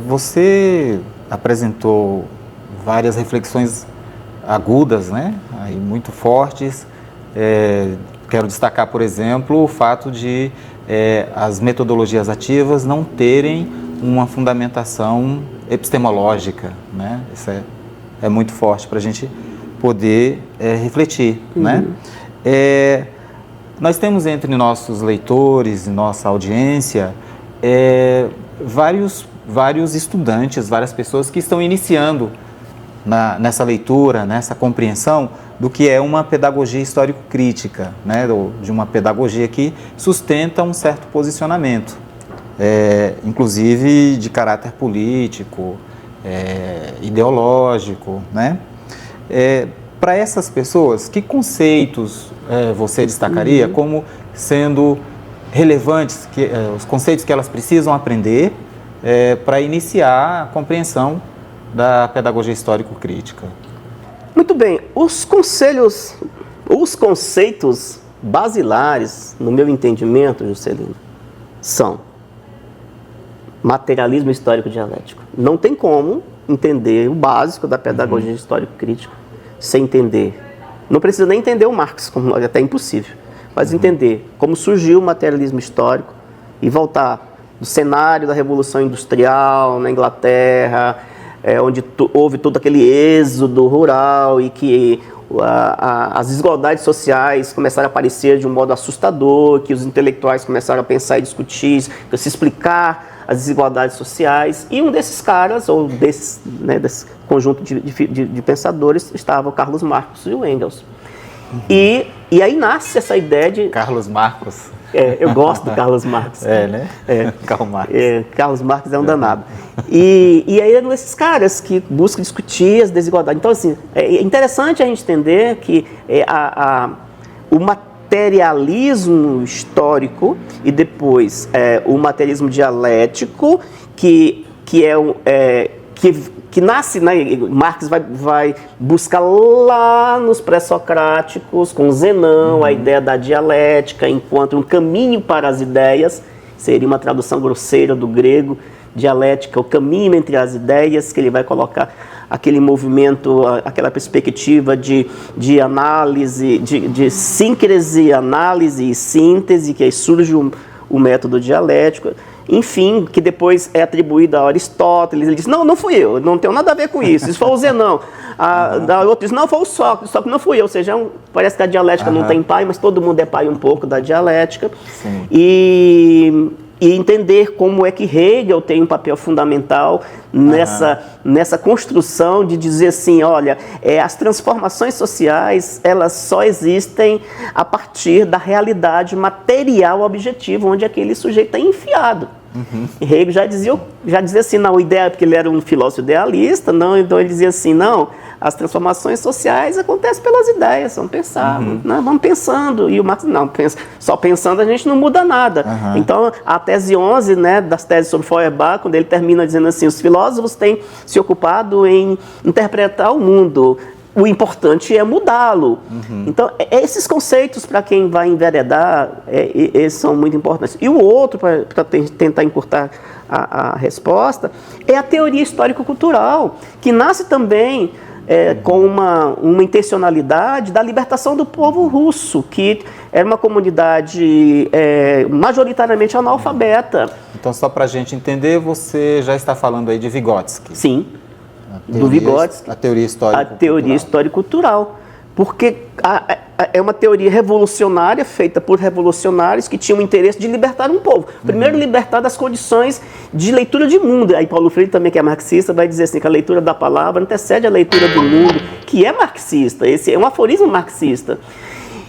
Você apresentou várias reflexões agudas, né? Aí, muito fortes. Quero destacar, por exemplo, o fato de as metodologias ativas não terem uma fundamentação epistemológica, né? Isso é muito forte para a gente poder refletir, né? Nós temos entre nossos leitores e nossa audiência vários estudantes, várias pessoas que estão iniciando nessa leitura, nessa compreensão do que é uma pedagogia histórico-crítica, né? De uma pedagogia que sustenta um certo posicionamento, inclusive de caráter político, ideológico, né? Para essas pessoas, que conceitos você destacaria como sendo relevantes, os conceitos que elas precisam aprender para iniciar a compreensão da pedagogia histórico-crítica? Muito bem, os conceitos basilares, no meu entendimento, Juscelino, são materialismo histórico-dialético. Não tem como entender o básico da pedagogia histórico-crítica sem entender. Não precisa nem entender o Marx, como é até impossível, mas entender como surgiu o materialismo histórico e voltar do cenário da Revolução Industrial na Inglaterra, onde houve todo aquele êxodo rural e que as desigualdades sociais começaram a aparecer de um modo assustador, que os intelectuais começaram a pensar e discutir, se explicar as desigualdades sociais, e um desses caras, ou desse conjunto de pensadores, estava o Carlos Marx e o Engels. E aí nasce essa ideia de... Carlos Marx. Eu gosto do Carlos Marx. Né? Karl Marx. Carlos Marx é um danado. E aí eram esses caras que buscam discutir as desigualdades. Então, assim, é interessante a gente entender que o materialismo histórico e depois o materialismo dialético, que nasce, né? Marx vai buscar lá nos pré-socráticos, com Zenão, a ideia da dialética enquanto um caminho para as ideias, seria uma tradução grosseira do grego, dialética, o caminho entre as ideias, que ele vai colocar aquele movimento, aquela perspectiva de análise, de síncrese, análise e síntese, que aí surge o método dialético. Enfim, que depois é atribuído a Aristóteles. Ele diz, não fui eu, não tenho nada a ver com isso, isso foi o Zenão. Da outra diz, não, foi o Sócrates, só que não fui eu. Ou seja, parece que a dialética não tem pai, mas todo mundo é pai um pouco da dialética. E entender como é que Hegel tem um papel fundamental nessa construção de dizer assim, olha, as transformações sociais, elas só existem a partir da realidade material objetiva, onde aquele sujeito está enfiado. Hegel já dizia assim, não, porque ele era um filósofo idealista, não, então ele dizia assim, não, as transformações sociais acontecem pelas ideias, vamos pensar, né, vamos pensando, e o Marx, não, só pensando a gente não muda nada. Então, a tese 11, né, das teses sobre Feuerbach, quando ele termina dizendo assim, os filósofos têm se ocupado em interpretar o mundo, o importante é mudá-lo. Então, esses conceitos, para quem vai enveredar, eles são muito importantes. E o outro, para tentar encurtar a resposta, é a teoria histórico-cultural, que nasce também com uma intencionalidade da libertação do povo russo, que era uma comunidade majoritariamente analfabeta. Então, só para a gente entender, você já está falando aí de Vygotsky. Sim. Do Vygotsky, a teoria histórico-cultural. A teoria histórico-cultural, porque é uma teoria revolucionária, feita por revolucionários que tinham o interesse de libertar um povo. Primeiro, libertar das condições de leitura de mundo. Aí Paulo Freire, também que é marxista, vai dizer assim, que a leitura da palavra antecede a leitura do mundo, que é marxista. Esse é um aforismo marxista.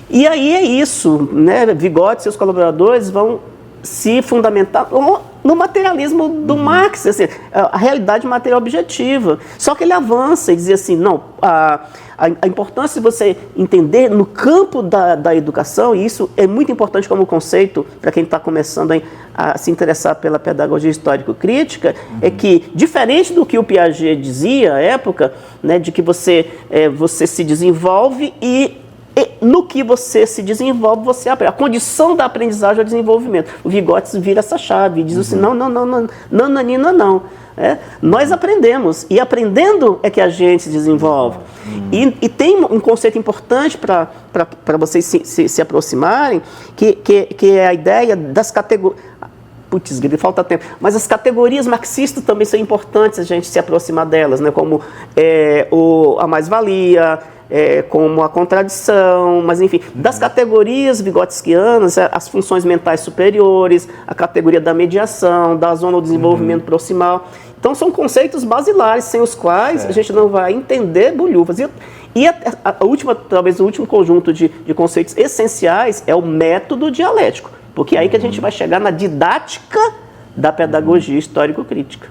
E aí é isso, né? Vygotsky e seus colaboradores vão se fundamentar no materialismo do Marx, assim, a realidade material objetiva. Só que ele avança e diz assim, não, a importância de você entender no campo da educação, e isso é muito importante como conceito para quem está começando a se interessar pela pedagogia histórico-crítica, é que, diferente do que o Piaget dizia à época, né, de que você se desenvolve e E no que você se desenvolve, você aprende. A condição da aprendizagem é o desenvolvimento. O Vygotsky vira essa chave e diz assim, não, nananina, não. Nós aprendemos, e aprendendo é que a gente se desenvolve. E tem um conceito importante para vocês se aproximarem, que é a ideia das categorias. Putz, falta tempo. Mas as categorias marxistas também são importantes a gente se aproximar delas, né? Como a mais-valia, como a contradição, mas enfim, das categorias vigotskianas, as funções mentais superiores, a categoria da mediação, da zona do desenvolvimento proximal. Então são conceitos basilares, sem os quais a gente não vai entender bolhufas. E talvez o último conjunto de conceitos essenciais é o método dialético, porque é aí que a gente vai chegar na didática da pedagogia histórico-crítica.